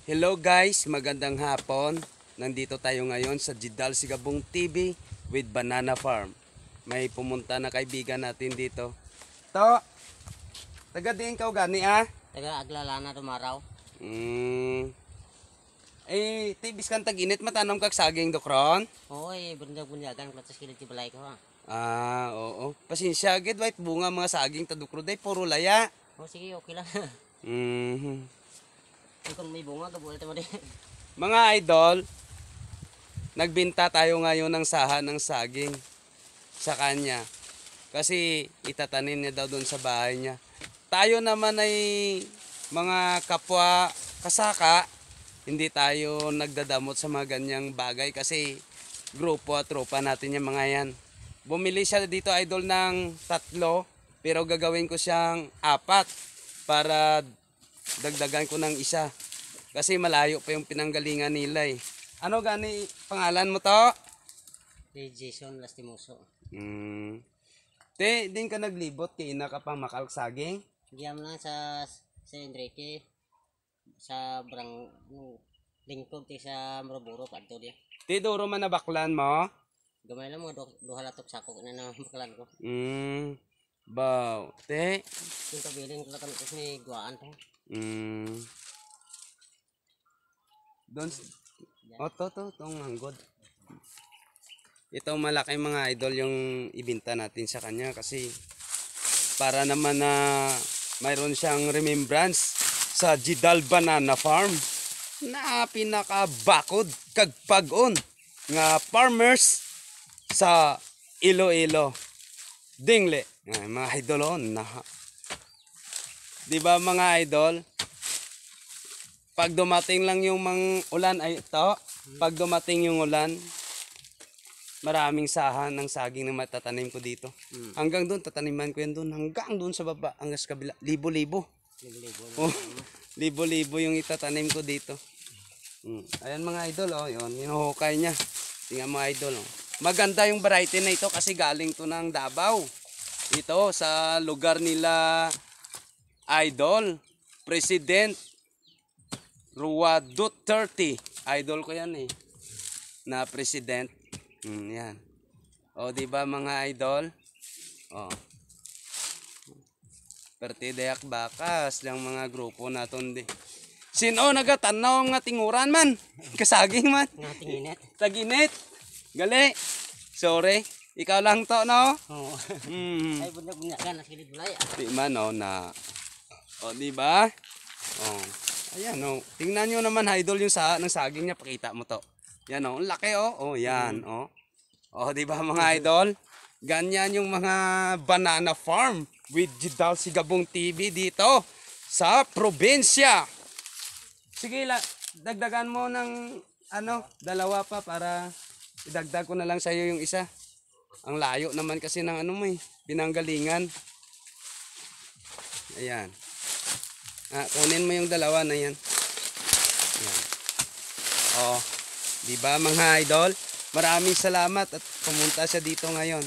Hello guys, magandang hapon. Nandito tayo ngayon sa Jidal Sigabong TV with Banana Farm. May pumunta na kaibigan natin dito. To, taga din ka gani ah? Taga Aglalana dumaraw. Tibis kan tag-init matanong kag saging dokron? Oo, bunyag-bunyagan kung sa kilid ti balay ko ha. Oo. Pasensya gid white bunga mga saging tadukro day puro laya. Oo, sige, okay lang. Kung may bunga, gabulit mo din. Mga idol, nagbenta tayo ngayon ng saha ng saging sa kanya. Kasi itatanim niya daw doon sa bahay niya. Tayo naman ay mga kapwa kasaka, hindi tayo nagdadamot sa mga ganyang bagay kasi grupo at tropa natin yung mga yan. Bumili siya dito idol ng 3, pero gagawin ko siyang 4 para dagdagan ko ng 1. Kasi malayo pa yung pinanggalingan nila eh. Ano gani pangalan mo to? Si Jason Lastimoso. Din ka naglibot kay ina ka pa makalsaging? Diyan lang sa Enrique. Sa lingkod ti sa Maraburo kadto di. Ti duro man nabaklan mo? Gamay lang mo duha latok sako na baklan ko. Baw. Yung kabilin ko lang ni guaan to. Doon. Tong hanggod. Ito malaki mga idol yung ibinta natin sa kanya kasi para naman na mayroon siyang remembrance sa Jidal Banana Farm na pinakabakod kag pag-on nga farmers sa Iloilo. Dingle. Mga idol na. Di ba mga idol? Pag dumating lang yung ulan ay ito, pag dumating yung ulan, maraming sahan ng saging na matatanim ko dito. Hanggang doon, tataniman ko yan doon, hanggang doon sa baba, hanggang sa kabila, libo-libo. Libo-libo yung itatanim ko dito. Ayan mga idol, yun, hinuhukay niya. Tingnan mga idol, maganda yung variety na ito kasi galing to ng Davao. Ito sa lugar nila, idol, President Rua Duterte. Idol ko yan eh. Na president. Yan. O di ba mga idol? O. Pertidayak bakas lang mga grupo naton di. Sino nagatanaw nga tinguran man? Kasaging man. Ngatinginit. Taginit. Gali. Sorry. Ikaw lang to no? Oo. Ay bunyag-bunyagan na kilid balay. Di man no na. O di ba? O. Ayan o. Tingnan nyo naman idol yung ng saging niya. Pakita mo to. Yan o. Ang laki o. O yan o. O diba mga idol? Ganyan yung mga banana farm with Jidal Sigabong TV dito sa probinsya. Sige dagdagan mo ng 2 pa para idagdag ko na lang sa iyo yung 1. Ang layo naman kasi ng pinanggalingan. Ayan. Kunin mo yung 2 na yan. Ayan. O, diba mga idol? Maraming salamat at pumunta siya dito ngayon.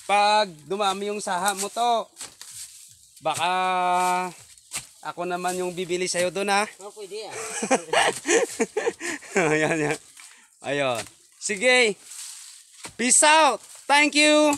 Pag dumami yung saha mo to, baka ako naman yung bibili sa'yo doon ha. Oo, pwede ah. Ayan. Ayun. Sige. Peace out. Thank you.